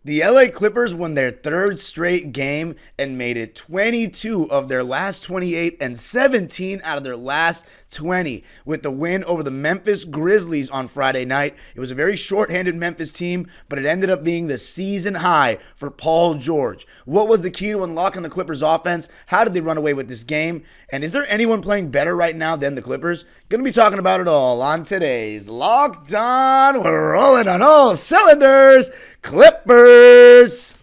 The LA Clippers won their third straight game and made it 22 of their last 28 and 17 out of their last 20 with the win over the Memphis Grizzlies on Friday night. It was a very shorthanded Memphis team, but it ended up being the season high for Paul George. What was the key to unlocking the Clippers offense? How did they run away with this game? And is there anyone playing better right now than the Clippers? Going to be talking about it all on today's Locked On. We're rolling on all cylinders. Clippers.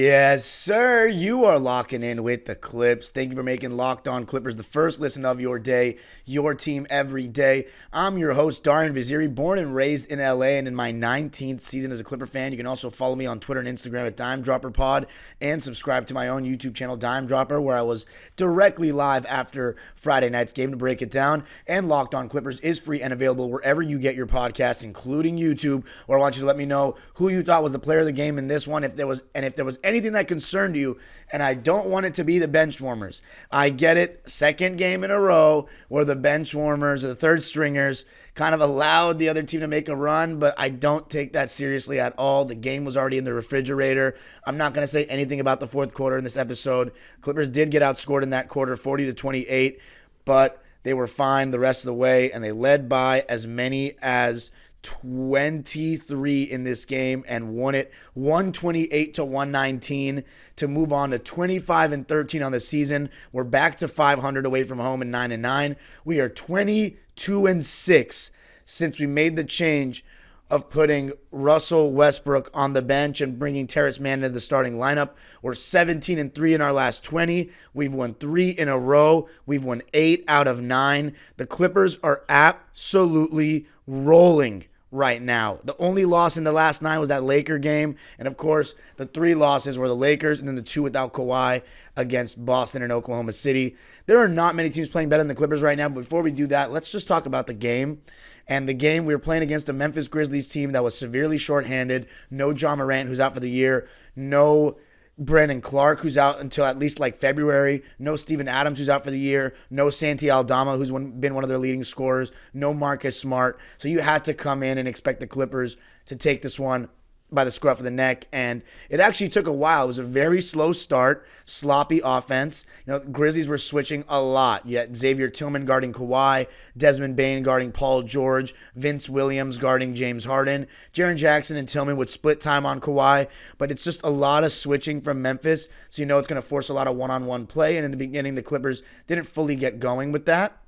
Yes, sir. You are locking in with the Clips. Thank you for making Locked On Clippers the first listen of your day, your team every day. I'm your host, Darian Vaziri, born and raised in LA and in my 19th season as a Clipper fan. You can also follow me on Twitter and Instagram at DimeDropperPod and subscribe to my own YouTube channel, Dime Dropper, where I was directly live after Friday night's game to break it down. And Locked On Clippers is free and available wherever you get your podcasts, including YouTube, where I want you to let me know who you thought was the player of the game in this one, if there was anything that concerned you. And I don't want it to be the bench warmers. I get it, second game in a row where the bench warmers or the third stringers kind of allowed the other team to make a run, but I don't take that seriously at all. The game was already in the refrigerator. I'm not going to say anything about the fourth quarter in this episode. Clippers did get outscored in that quarter, 40-28, but they were fine the rest of the way, and they led by as many as 23 in this game and won it 128-119 to move on to 25-13 on the season. We're back to 500 away from home and 9-9. We are 22-6 since we made the change of putting Russell Westbrook on the bench and bringing Terrence Mann into the starting lineup. We're 17-3 in our last 20. We've won 3 in a row. We've won 8 out of 9. The Clippers are absolutely rolling right now. The only loss in the last 9 was that Laker game. And of course, the 3 losses were the Lakers and then the 2 without Kawhi against Boston and Oklahoma City. There are not many teams playing better than the Clippers right now. But before we do that, let's just talk about the game. And the game, we were playing against a Memphis Grizzlies team that was severely shorthanded. No Ja Morant, who's out for the year. No Brandon Clark, who's out until at least like February. No Steven Adams, who's out for the year. No Santi Aldama, who's been one of their leading scorers. No Marcus Smart. So you had to come in and expect the Clippers to take this one by the scruff of the neck, and it actually took a while. It was a very slow start, sloppy offense. You know, the Grizzlies were switching a lot. You had Xavier Tillman guarding Kawhi, Desmond Bane guarding Paul George, Vince Williams guarding James Harden. Jaren Jackson and Tillman would split time on Kawhi, but it's just a lot of switching from Memphis, so you know it's going to force a lot of one-on-one play, and in the beginning, the Clippers didn't fully get going with that.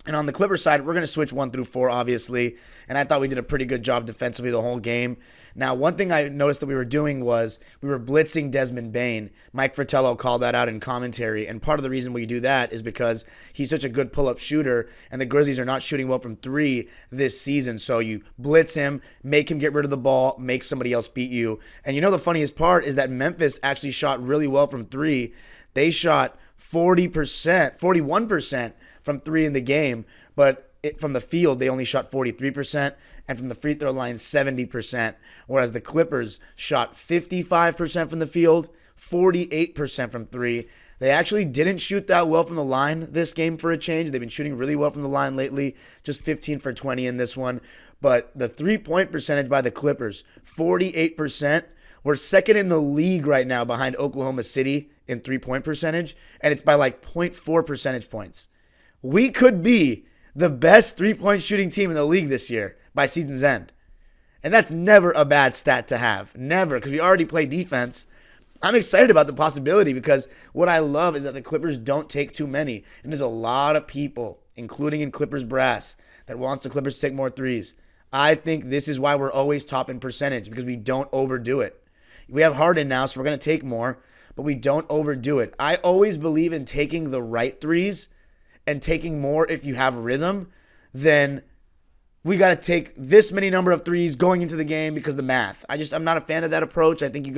And on the Clippers side, we're going to switch 1 through 4, obviously. And I thought we did a pretty good job defensively the whole game. Now, one thing I noticed that we were doing was we were blitzing Desmond Bane. Mike Fratello called that out in commentary. And part of the reason we do that is because he's such a good pull-up shooter. And the Grizzlies are not shooting well from 3 this season. So you blitz him, make him get rid of the ball, make somebody else beat you. And you know the funniest part is that Memphis actually shot really well from 3. They shot 41% from 3 in the game, but from the field, they only shot 43%, and from the free throw line, 70%, whereas the Clippers shot 55% from the field, 48% from 3. They actually didn't shoot that well from the line this game for a change. They've been shooting really well from the line lately, just 15 for 20 in this one. But the three-point percentage by the Clippers, 48%. We're second in the league right now behind Oklahoma City in three-point percentage, and it's by like 0.4 percentage points. We could be the best three-point shooting team in the league this year by season's end. And that's never a bad stat to have. Never, because we already play defense. I'm excited about the possibility because what I love is that the Clippers don't take too many. And there's a lot of people, including in Clippers brass, that wants the Clippers to take more threes. I think this is why we're always top in percentage, because we don't overdo it. We have Harden now, so we're going to take more, but we don't overdo it. I always believe in taking the right threes and taking more if you have rhythm than we got to take this many number of threes going into the game because of the math. I'm not a fan of that approach. I think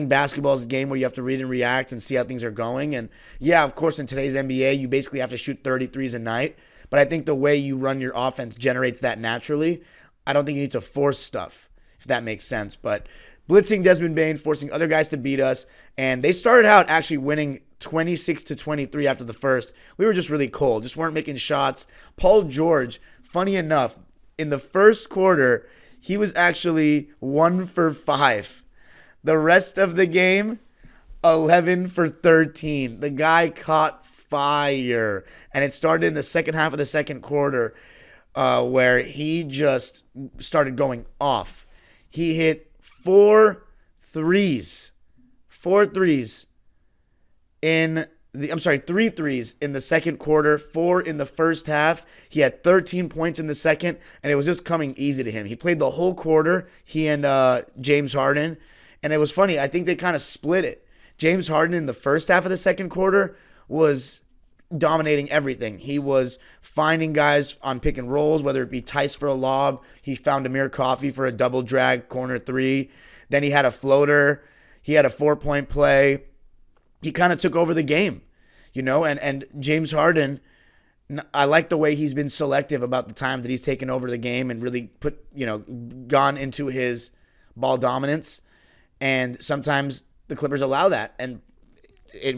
basketball is a game where you have to read and react and see how things are going. And yeah, of course, in today's NBA, you basically have to shoot 30 threes a night. But I think the way you run your offense generates that naturally. I don't think you need to force stuff, if that makes sense. But blitzing Desmond Bane, forcing other guys to beat us. And they started out actually winning 26-23 after the first. We were just really cold, just weren't making shots. Paul George, funny enough, in the first quarter, he was actually 1 for 5. The rest of the game, 11 for 13. The guy caught fire. And it started in the second half of the second quarter where he just started going off. He hit 4 threes. 3 threes in the second quarter, 4 in the first half. He had 13 points in the second, and it was just coming easy to him. He played the whole quarter, he and James Harden, and it was funny. I think they kind of split it. James Harden in the first half of the second quarter was dominating everything. He was finding guys on pick and rolls, whether it be Tice for a lob. He found Amir Coffey for a double drag corner 3. Then he had a floater. He had a 4-point play. He kind of took over the game, and James Harden, I like the way he's been selective about the time that he's taken over the game and really gone into his ball dominance. And sometimes the Clippers allow that, and it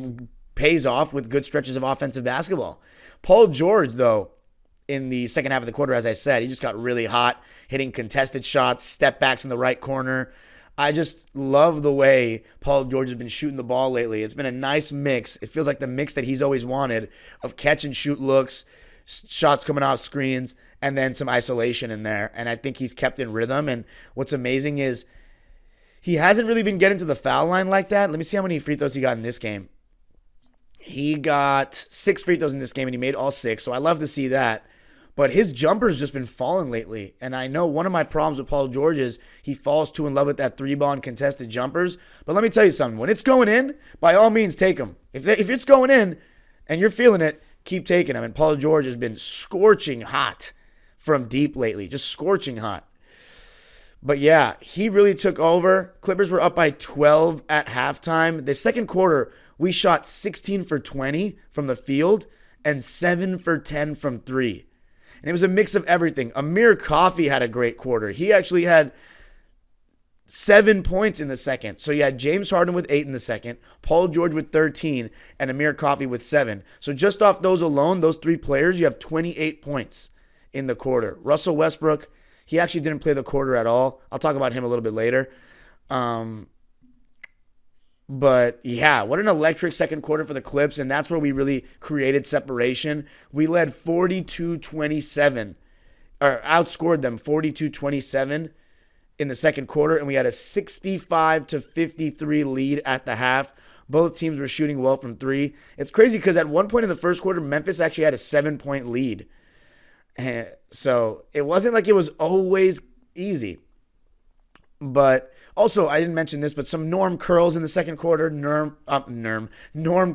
pays off with good stretches of offensive basketball. Paul George, though, in the second half of the quarter, as I said, he just got really hot, hitting contested shots, step backs in the right corner. I just love the way Paul George has been shooting the ball lately. It's been a nice mix. It feels like the mix that he's always wanted of catch and shoot looks, shots coming off screens, and then some isolation in there. And I think he's kept in rhythm. And what's amazing is he hasn't really been getting to the foul line like that. Let me see how many free throws he got in this game. He got 6 free throws in this game, and he made all 6. So I love to see that. But his jumper's just been falling lately. And I know one of my problems with Paul George is he falls too in love with that 3-ball and contested jumpers. But let me tell you something. When it's going in, by all means, take them. If it's going in and you're feeling it, keep taking them. And Paul George has been scorching hot from deep lately. Just scorching hot. But yeah, he really took over. Clippers were up by 12 at halftime. The second quarter, we shot 16 for 20 from the field and 7 for 10 from 3. And it was a mix of everything. Amir Coffey had a great quarter. He actually had 7 points in the second. So you had James Harden with 8 in the second, Paul George with 13, and Amir Coffey with 7. So just off those alone, those 3 players, you have 28 points in the quarter. Russell Westbrook, he actually didn't play the quarter at all. I'll talk about him a little bit later. But yeah, what an electric second quarter for the Clips, and that's where we really created separation. We led 42-27, or outscored them 42-27 in the second quarter, and we had a 65-53 lead at the half. Both teams were shooting well from 3. It's crazy because at one point in the first quarter, Memphis actually had a 7-point lead. So it wasn't like it was always easy. But also, I didn't mention this, but some Norm curls in the second quarter. Norm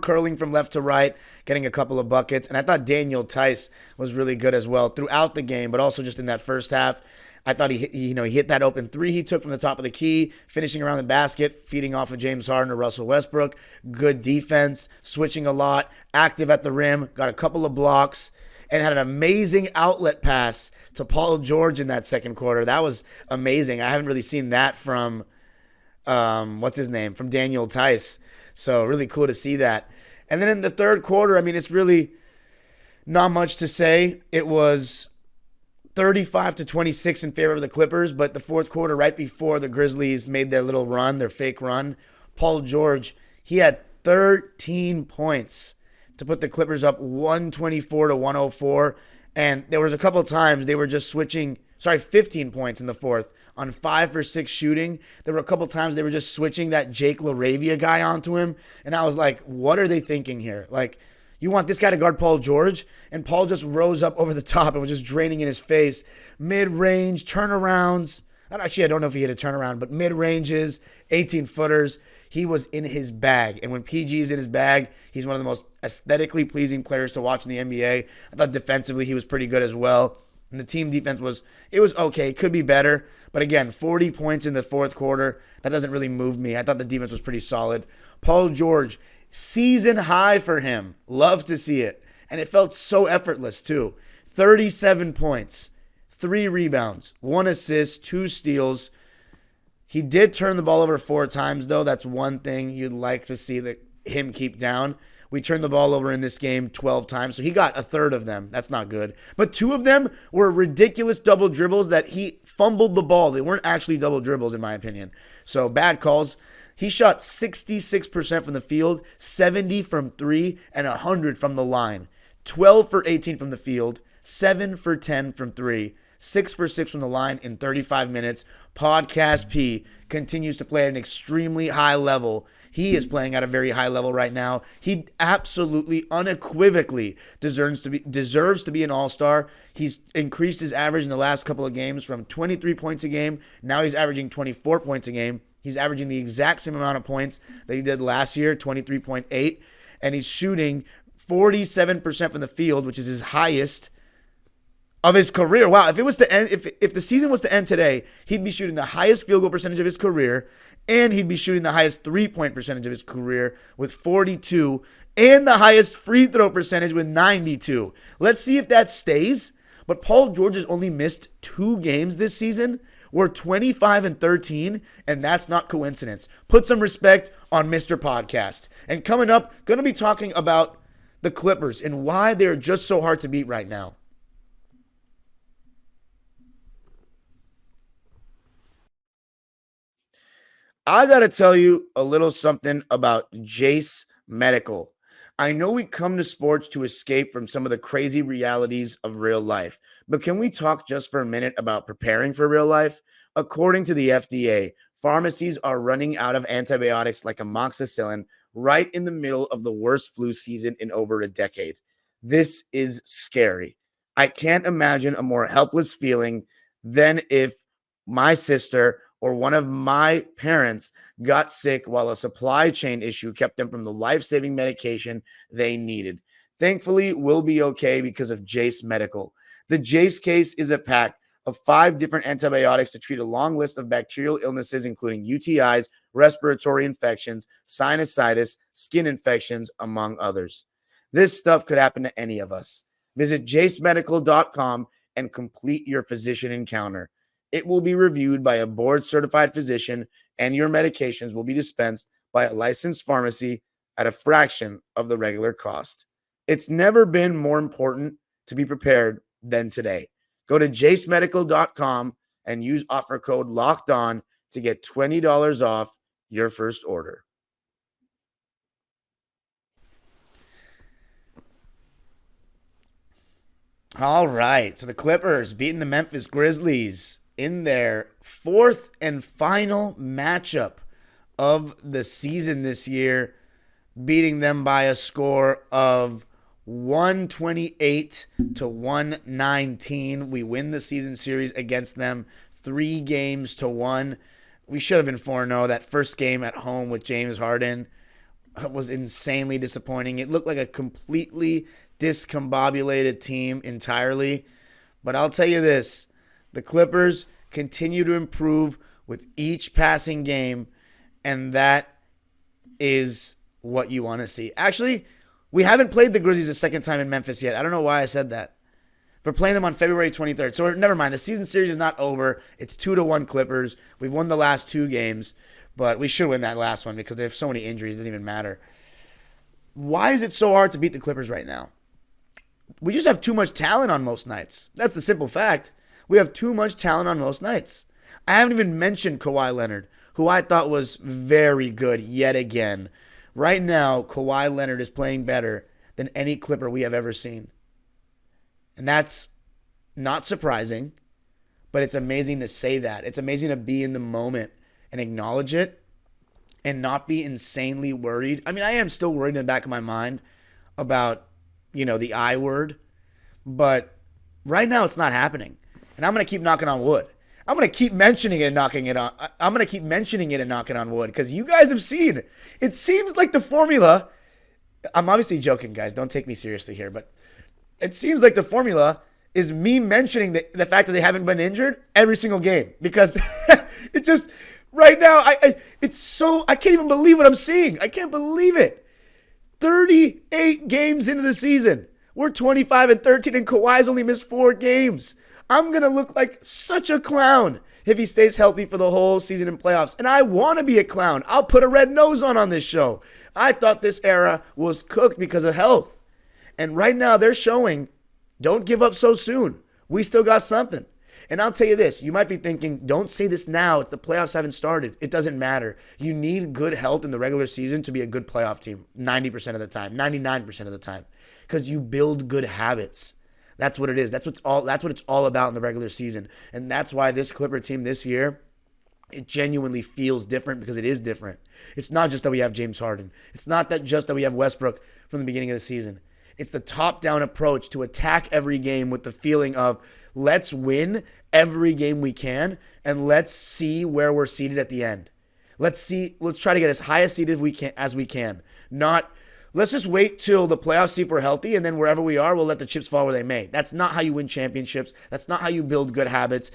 curling from left to right, getting a couple of buckets. And I thought Daniel Tice was really good as well throughout the game, but also just in that first half. I thought he hit that open 3 he took from the top of the key, finishing around the basket, feeding off of James Harden or Russell Westbrook. Good defense, switching a lot, active at the rim, got a couple of blocks, and had an amazing outlet pass to Paul George in that second quarter. That was amazing. I haven't really seen that from, from Daniel Tice. So really cool to see that. And then in the third quarter, it's really not much to say. It was 35-26 in favor of the Clippers, but the fourth quarter, right before the Grizzlies made their little run, their fake run, Paul George, he had 13 points to put the Clippers up 124-104. And there was a couple of times they were just switching, 15 points in the fourth on 5 for 6 shooting. There were a couple of times they were just switching that Jake LaRavia guy onto him. And I was like, what are they thinking here? Like, you want this guy to guard Paul George? And Paul just rose up over the top and was just draining in his face. Mid-range, turnarounds. Actually, I don't know if he hit a turnaround, but mid-ranges, 18-footers. He was in his bag. And when PG is in his bag, he's one of the most aesthetically pleasing players to watch in the NBA. I thought defensively he was pretty good as well. And the team defense it was okay. It could be better. But again, 40 points in the fourth quarter, that doesn't really move me. I thought the defense was pretty solid. Paul George, season high for him. Love to see it. And it felt so effortless too. 37 points, 3 rebounds, 1 assist, 2 steals. He did turn the ball over 4 times, though. That's one thing you'd like to see him keep down. We turned the ball over in this game 12 times, so he got a third of them. That's not good. But 2 of them were ridiculous double dribbles that he fumbled the ball. They weren't actually double dribbles, in my opinion. So bad calls. He shot 66% from the field, 70 from 3, and 100 from the line. 12 for 18 from the field, 7 for 10 from 3. 6 for 6 from the line in 35 minutes. Podcast P continues to play at an extremely high level. He is playing at a very high level right now. He absolutely, unequivocally deserves to be an all-star. He's increased his average in the last couple of games from 23 points a game. Now he's averaging 24 points a game. He's averaging the exact same amount of points that he did last year, 23.8. And he's shooting 47% from the field, which is his highest of his career. Wow, if it was to end, if the season was to end today, he'd be shooting the highest field goal percentage of his career, and he'd be shooting the highest 3-point percentage of his career with 42, and the highest free throw percentage with 92. Let's see if that stays. But Paul George has only missed 2 games this season. We're 25-13, and that's not coincidence. Put some respect on Mr. Podcast. And coming up, going to be talking about the Clippers and why they're just so hard to beat right now. I got to tell you a little something about Jace Medical. I know we come to sports to escape from some of the crazy realities of real life, but can we talk just for a minute about preparing for real life? According to the FDA, pharmacies are running out of antibiotics like amoxicillin right in the middle of the worst flu season in over a decade. This is scary. I can't imagine a more helpless feeling than if my sister or one of my parents got sick while a supply chain issue kept them from the life-saving medication they needed. Thankfully, we'll be okay because of Jace Medical. The Jace case is a pack of 5 different antibiotics to treat a long list of bacterial illnesses, including UTIs, respiratory infections, sinusitis, skin infections, among others. This stuff could happen to any of us. Visit jacemedical.com and complete your physician encounter. It will be reviewed by a board-certified physician, and your medications will be dispensed by a licensed pharmacy at a fraction of the regular cost. It's never been more important to be prepared than today. Go to jacemedical.com and use offer code LOCKEDON to get $20 off your first order. All right, so the Clippers beating the Memphis Grizzlies in their 4th and final matchup of the season this year, beating them by a score of 128-119. We win the season series against them 3-1. We should have been 4-0. That first game at home with James Harden was insanely disappointing. It looked like a completely discombobulated team entirely. But I'll tell you this, the Clippers continue to improve with each passing game, and that is what you want to see. Actually, we haven't played the Grizzlies a second time in Memphis yet. I don't know why I said that. We're playing them on February 23rd. So never mind. The season series is not over. It's 2-1 Clippers. We've won the last 2 games, but we should win that last one because they have so many injuries. It doesn't even matter. Why is it so hard to beat the Clippers right now? We just have too much talent on most nights. That's the simple fact. We have too much talent on most nights. I haven't even mentioned Kawhi Leonard, who I thought was very good yet again. Right now, Kawhi Leonard is playing better than any Clipper we have ever seen. And that's not surprising, but it's amazing to say that. It's amazing to be in the moment and acknowledge it and not be insanely worried. I mean, I am still worried in the back of my mind about, the I word, but right now it's not happening. And I'm going to keep knocking on wood. I'm going to keep mentioning it and knocking it on. I'm going to keep mentioning it and knocking on wood because you guys have seen. It seems like the formula. I'm obviously joking, guys. Don't take me seriously here, but it seems like the formula is me mentioning the fact that they haven't been injured every single game, because it just right now I can't even believe what I'm seeing. I can't believe it. 38 games into the season, we're 25-13, and Kawhi's only missed 4 games. I'm gonna look like such a clown if he stays healthy for the whole season in playoffs. And I want to be a clown. I'll put a red nose on this show. I thought this era was cooked because of health. And right now they're showing, don't give up so soon. We still got something. And I'll tell you this, you might be thinking, don't say this now. The playoffs haven't started. It doesn't matter. You need good health in the regular season to be a good playoff team 90% of the time, 99% of the time, because you build good habits. That's what it is. That's what it's all about in the regular season. And that's why this Clipper team this year, it genuinely feels different, because it is different. It's not just that we have James Harden. It's not just that we have Westbrook from the beginning of the season. It's the top-down approach to attack every game with the feeling of, let's win every game we can, and let's see where we're seated at the end. Let's try to get as high a seed as we can. Not, let's just wait till the playoffs, see if we're healthy, and then wherever we are, we'll let the chips fall where they may. That's not how you win championships. That's not how you build good habits.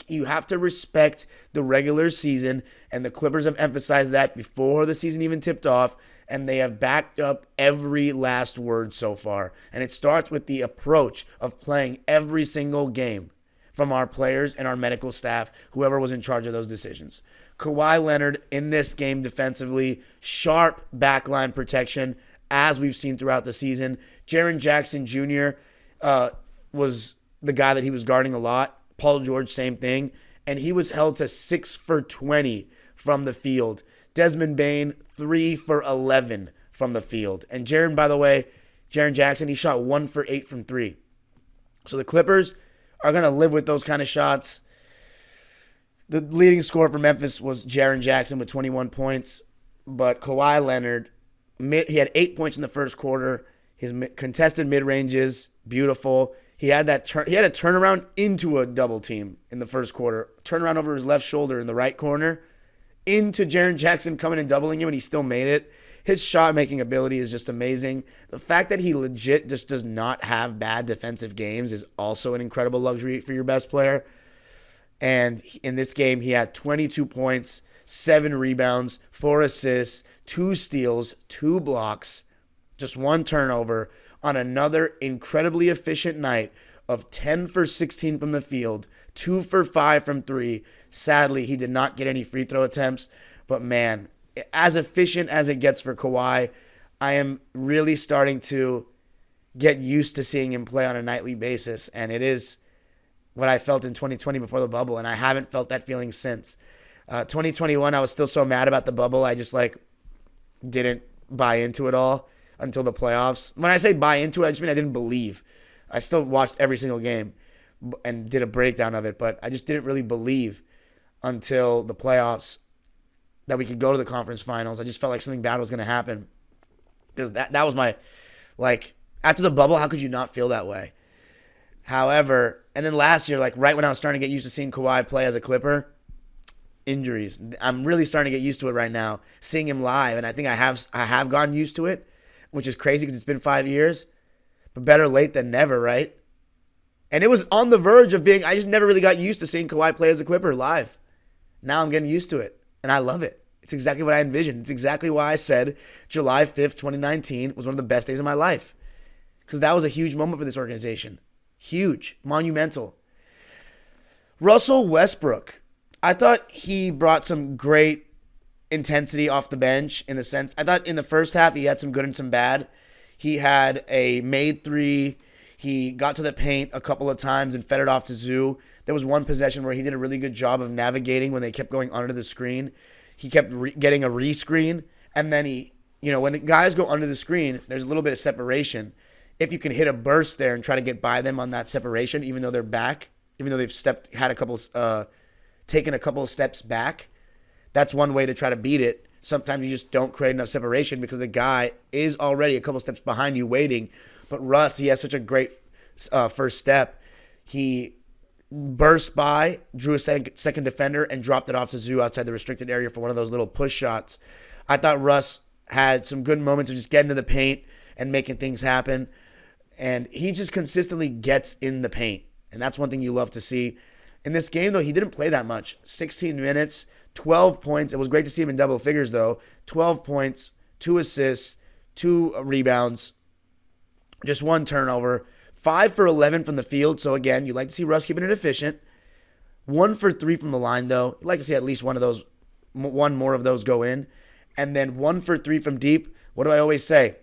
You have to respect the regular season, and the Clippers have emphasized that before the season even tipped off, and they have backed up every last word so far. And it starts with the approach of playing every single game from our players and our medical staff, whoever was in charge of those decisions. Kawhi Leonard in this game defensively, sharp backline protection, as we've seen throughout the season. Jaren Jackson Jr. Was the guy that he was guarding a lot. Paul George, same thing. And he was held to 6 for 20 from the field. Desmond Bane, 3 for 11 from the field. And Jaren Jackson, he shot 1 for 8 from 3. So the Clippers are going to live with those kind of shots. The leading scorer for Memphis was Jaren Jackson with 21 points. But Kawhi Leonard, he had 8 points in the first quarter. His contested mid-ranges, beautiful. He had a turnaround into a double team in the first quarter. Turnaround over his left shoulder in the right corner into Jaren Jackson coming and doubling him, and he still made it. His shot-making ability is just amazing. The fact that he legit just does not have bad defensive games is also an incredible luxury for your best player. And in this game, he had 22 points, 7 rebounds, 4 assists, 2 steals, 2 blocks, just 1 turnover on another incredibly efficient night of 10 for 16 from the field, 2 for 5 from 3. Sadly, he did not get any free throw attempts, but man, as efficient as it gets for Kawhi, I am really starting to get used to seeing him play on a nightly basis, and it is what I felt in 2020 before the bubble, and I haven't felt that feeling since. 2021, I was still so mad about the bubble, I just didn't buy into it all until the playoffs. When I say buy into it, I just mean I didn't believe. I still watched every single game and did a breakdown of it, but I just didn't really believe until the playoffs that we could go to the conference finals. I just felt like something bad was going to happen, because that was my, after the bubble, how could you not feel that way? However, and then last year, right when I was starting to get used to seeing Kawhi play as a Clipper, injuries. I'm really starting to get used to it right now, seeing him live, and I think I have gotten used to it, which is crazy because it's been 5 years, but better late than never, right? And it was on the verge of being, I just never really got used to seeing Kawhi play as a Clipper live. Now I'm getting used to it, and I love it. It's exactly what I envisioned. It's exactly why I said July 5th, 2019 was one of the best days of my life, because that was a huge moment for this organization. Huge, monumental. Russell Westbrook, I thought he brought some great intensity off the bench, in the sense, I thought in the first half he had some good and some bad. He had a made 3. He got to the paint a couple of times and fed it off to Zoo. There was one possession where he did a really good job of navigating when they kept going under the screen. He kept getting a rescreen, and then when the guys go under the screen, there's a little bit of separation. If you can hit a burst there and try to get by them on that separation, even though they're back, even though they've taken a couple of steps back, that's one way to try to beat it. Sometimes you just don't create enough separation because the guy is already a couple steps behind you waiting. But Russ, he has such a great first step. He burst by, drew a second defender, and dropped it off to Zoo outside the restricted area for one of those little push shots. I thought Russ had some good moments of just getting to the paint and making things happen. And he just consistently gets in the paint. And that's one thing you love to see. In this game, though, he didn't play that much. 16 minutes, 12 points. It was great to see him in double figures, though. 12 points, 2 assists, 2 rebounds, just 1 turnover. 5 for 11 from the field. So, again, you like to see Russ keeping it efficient. 1 for 3 from the line, though. You'd like to see at least one more of those go in. And then 1 for 3 from deep. What do I always say?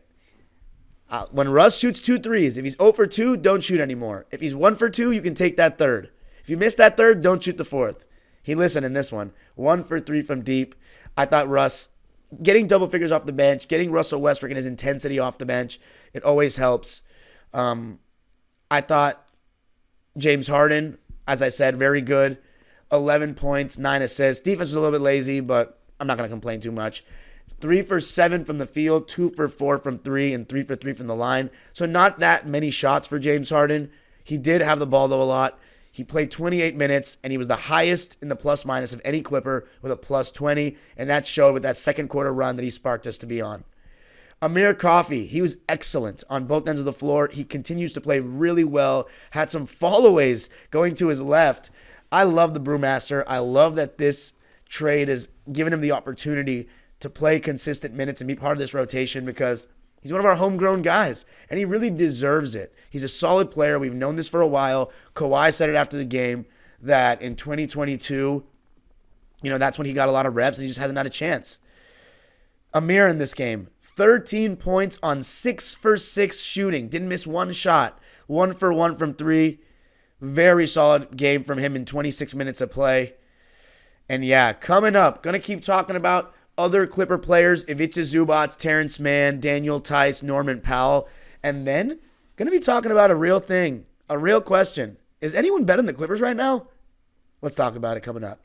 When Russ shoots 2 threes, if he's 0 for 2, don't shoot anymore. If he's 1 for 2, you can take that third. If you miss that third, don't shoot the fourth. He listened in this one. 1 for 3 from deep. I thought Russ, getting double figures off the bench, getting Russell Westbrook and his intensity off the bench, it always helps. I thought James Harden, as I said, very good. 11 points, 9 assists. Defense was a little bit lazy, but I'm not going to complain too much. 3 for 7 from the field, 2 for 4 from 3, and 3 for 3 from the line. So not that many shots for James Harden. He did have the ball, though, a lot. He played 28 minutes, and he was the highest in the plus-minus of any Clipper with a plus 20, and that showed with that second quarter run that he sparked us to be on. Amir Coffey, he was excellent on both ends of the floor. He continues to play really well. Had some fallaways going to his left. I love the Brewmaster. I love that this trade has given him the opportunity to play consistent minutes and be part of this rotation because he's one of our homegrown guys, and he really deserves it. He's a solid player. We've known this for a while. Kawhi said it after the game that in 2022, that's when he got a lot of reps, and he just hasn't had a chance. Amir in this game, 13 points on 6 for 6 shooting. Didn't miss one shot. 1 for 1 from 3. Very solid game from him in 26 minutes of play. And yeah, coming up, going to keep talking about other Clipper players, Ivica Zubac, Terrence Mann, Daniel Tice, Norman Powell. And then going to be talking about a real thing, a real question. Is anyone better than the Clippers right now? Let's talk about it coming up.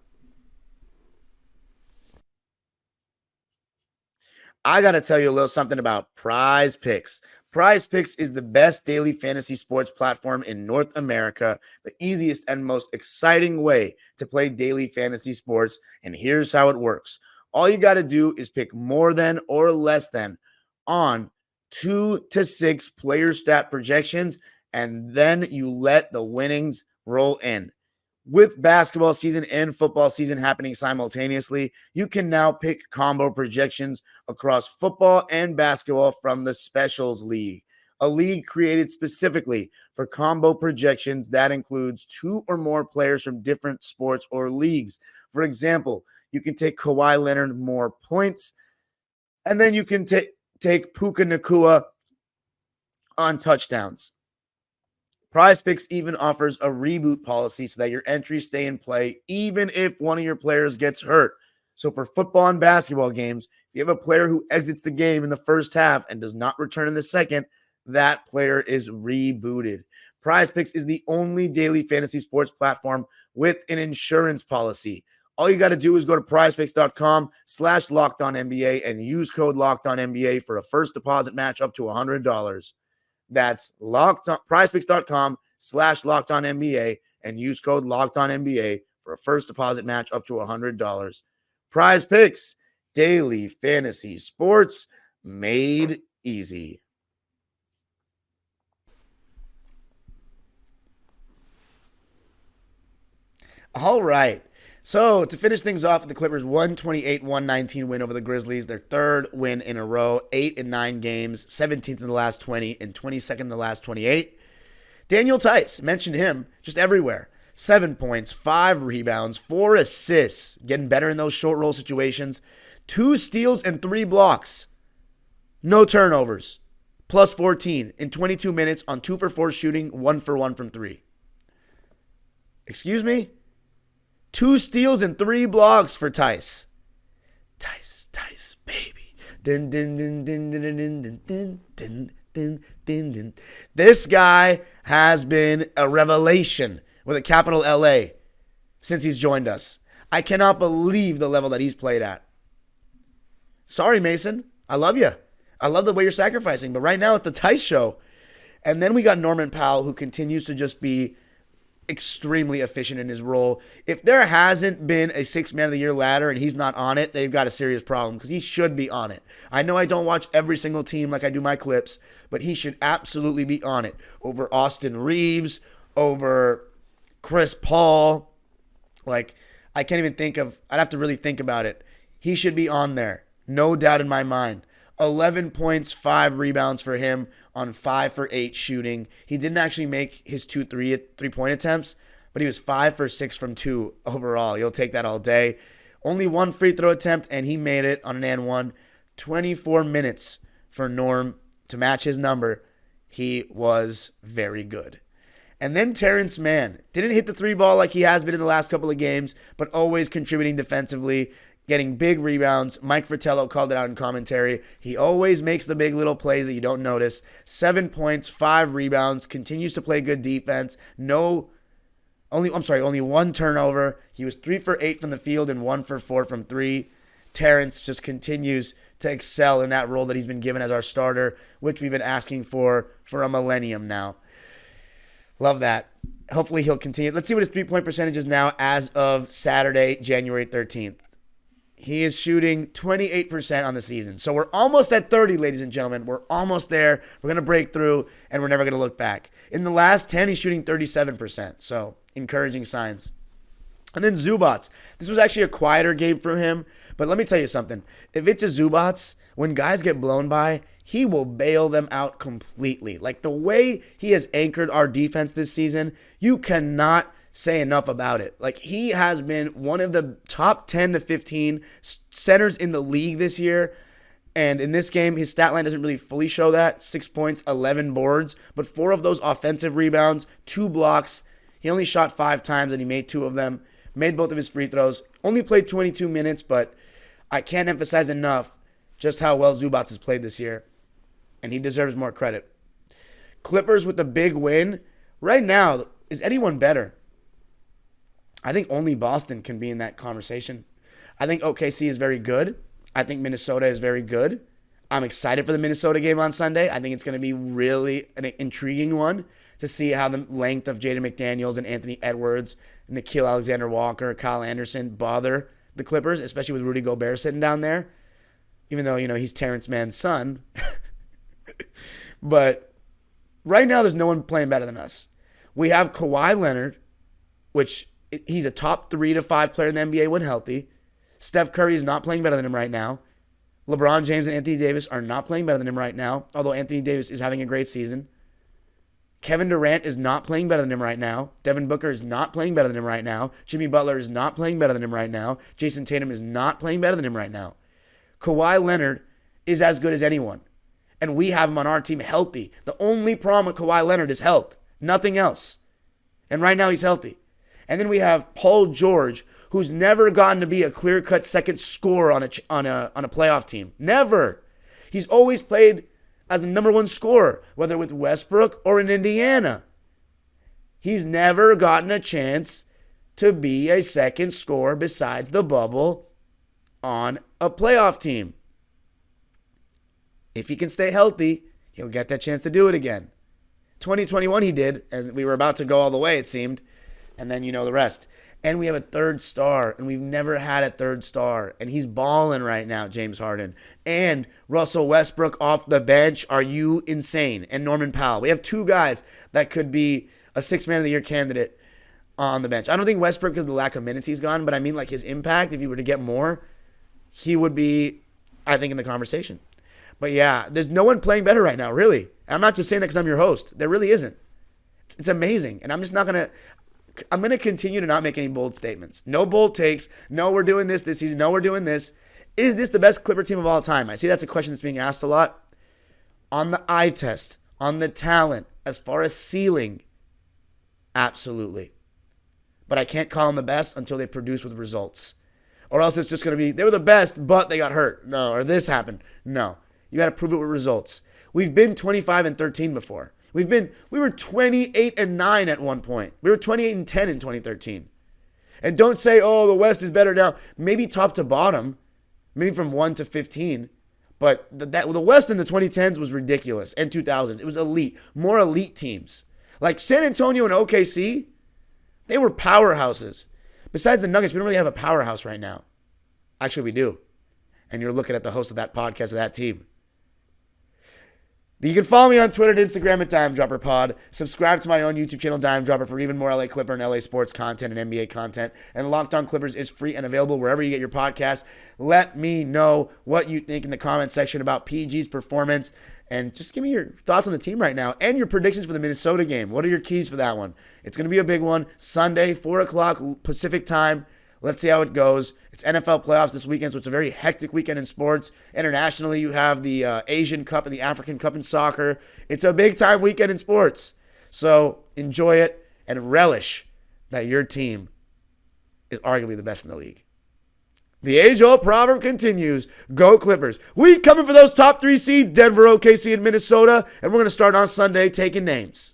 I got to tell you a little something about Prize Picks. Prize Picks is the best daily fantasy sports platform in North America, the easiest and most exciting way to play daily fantasy sports. And here's how it works. All you got to do is pick more than or less than on 2 to 6 player stat projections, and then you let the winnings roll in. With basketball season and football season happening simultaneously, you can now pick combo projections across football and basketball from the Specials League, a league created specifically for combo projections that includes 2 or more players from different sports or leagues. For example, you can take Kawhi Leonard more points, and then you can take Puka Nacua on touchdowns. Prize Picks even offers a reboot policy so that your entries stay in play even if one of your players gets hurt. So for football and basketball games, if you have a player who exits the game in the first half and does not return in the second, that player is rebooted. Prize Picks is the only daily fantasy sports platform with an insurance policy. All you got to do is go to prizepicks.com/LockedOnNBA and use code LockedOnNBA for a first deposit match up to $100. That's prizepicks.com/LockedOnNBA and use code LockedOnNBA for a first deposit match up to $100. Prize Picks, daily fantasy sports made easy. All right. So to finish things off, the Clippers 128-119 win over the Grizzlies, their third win in a row, 8 in 9 games, 17th in the last 20, and 22nd in the last 28. Daniel Tice, mentioned him just everywhere. 7 points, 5 rebounds, 4 assists, getting better in those short roll situations. 2 steals and 3 blocks. No turnovers. Plus 14 in 22 minutes on 2 for 4 shooting, 1 for 1 from 3. Excuse me? 2 steals and 3 blocks for Tice. Tice, baby. Din, din, din, din, din, din, din, din, din, din, din, din. This guy has been a revelation with a capital L-A since he's joined us. I cannot believe the level that he's played at. Sorry, Mason. I love you. I love the way you're sacrificing. But right now it's the Tice show. And then we got Norman Powell, who continues to just be extremely efficient in his role. If there hasn't been a 6 Man of the Year ladder and he's not on it, they've got a serious problem because he should be on it. I know I don't watch every single team like I do my clips, but he should absolutely be on it over Austin Reeves, over Chris Paul. Like, I can't even think of, I'd have to really think about it. He should be on there. No doubt in my mind. 11 points, 5 rebounds for him on 5 for 8 shooting. He didn't actually make his 2 3-point attempts, but he was 5 for 6 from 2 overall. You'll take that all day. Only 1 free throw attempt, and he made it on an and 1. 24 minutes for Norm to match his number. He was very good. And then Terrence Mann didn't hit the 3 ball like he has been in the last couple of games, but always contributing defensively, getting big rebounds. Mike Fratello called it out in commentary. He always makes the big little plays that you don't notice. 7 points, 5 rebounds, continues to play good defense. Only 1 turnover. He was 3 for 8 from the field and 1 for 4 from 3. Terrence just continues to excel in that role that he's been given as our starter, which we've been asking for a millennium now. Love that. Hopefully he'll continue. Let's see what his 3-point percentage is now as of Saturday, January 13th. He is shooting 28% on the season. So we're almost at 30, ladies and gentlemen. We're almost there. We're going to break through, and we're never going to look back. In the last 10, he's shooting 37%. So encouraging signs. And then Zubats. This was actually a quieter game for him. But let me tell you something. If it's a Zubats, when guys get blown by, he will bail them out completely. Like the way he has anchored our defense this season, you cannot say enough about it. Like he has been one of the top 10 to 15 centers in the league this year. And in this game, his stat line doesn't really fully show that. 6 points, 11 boards, but 4 of those offensive rebounds, 2 blocks. He only shot 5 times and he made 2 of them. Made both of his free throws. Only played 22 minutes, but I can't emphasize enough just how well Zubats has played this year. And he deserves more credit. Clippers with the big win. Right now, is anyone better? I think only Boston can be in that conversation. I think OKC is very good. I think Minnesota is very good. I'm excited for the Minnesota game on Sunday. I think it's going to be really an intriguing one to see how the length of Jaden McDaniels and Anthony Edwards, Nickeil Alexander-Walker, Kyle Anderson bother the Clippers, especially with Rudy Gobert sitting down there. Even though, he's Terrence Mann's son. But right now, there's no one playing better than us. We have Kawhi Leonard, which he's a top 3 to 5 player in the NBA when healthy. Steph Curry is not playing better than him right now. LeBron James and Anthony Davis are not playing better than him right now, although Anthony Davis is having a great season. Kevin Durant is not playing better than him right now. Devin Booker is not playing better than him right now. Jimmy Butler is not playing better than him right now. Jason Tatum is not playing better than him right now. Kawhi Leonard is as good as anyone. And we have him on our team healthy. The only problem with Kawhi Leonard is health. Nothing else. And right now he's healthy. And then we have Paul George, who's never gotten to be a clear-cut second scorer on a playoff team. Never. He's always played as the number 1 scorer, whether with Westbrook or in Indiana. He's never gotten a chance to be a second scorer besides the bubble on a playoff team. If he can stay healthy, he'll get that chance to do it again. 2021 he did, and we were about to go all the way, it seemed. And then you know the rest. And we have a third star, and we've never had a third star. And he's balling right now, James Harden. And Russell Westbrook off the bench. Are you insane? And Norman Powell. We have 2 guys that could be a 6th Man of the Year candidate on the bench. I don't think Westbrook, because of the lack of minutes he's gone, but I mean like his impact, if he were to get more, he would be, I think, in the conversation. But yeah, there's no one playing better right now, really. I'm not just saying that because I'm your host. There really isn't. It's amazing. And I'm going to continue to not make any bold statements. No bold takes. No, we're doing this season. No, we're doing this. Is this the best Clipper team of all time? I see that's a question that's being asked a lot. On the eye test, on the talent, as far as ceiling, absolutely. But I can't call them the best until they produce with results. Or else it's just going to be, they were the best, but they got hurt. No, or this happened. No. You got to prove it with results. We've been 25-13 before. We were 28-9 at one point. We were 28-10 in 2013. And don't say, oh, the West is better now. Maybe top to bottom, maybe from 1 to 15. But the West in the 2010s was ridiculous, and 2000s. It was elite, more elite teams. Like San Antonio and OKC, they were powerhouses. Besides the Nuggets, we don't really have a powerhouse right now. Actually, we do. And you're looking at the host of that podcast of that team. You can follow me on Twitter and Instagram at DimeDropperPod. Subscribe to my own YouTube channel, Dime Dropper, for even more LA Clipper and LA sports content and NBA content. And Locked On Clippers is free and available wherever you get your podcasts. Let me know what you think in the comment section about PG's performance. And just give me your thoughts on the team right now and your predictions for the Minnesota game. What are your keys for that one? It's going to be a big one. Sunday, 4 o'clock Pacific time. Let's see how it goes. It's NFL playoffs this weekend, so it's a very hectic weekend in sports. Internationally, you have the Asian Cup and the African Cup in soccer. It's a big-time weekend in sports. So enjoy it and relish that your team is arguably the best in the league. The age-old proverb continues. Go Clippers. We coming for those top 3 seeds, Denver, OKC, and Minnesota. And we're going to start on Sunday taking names.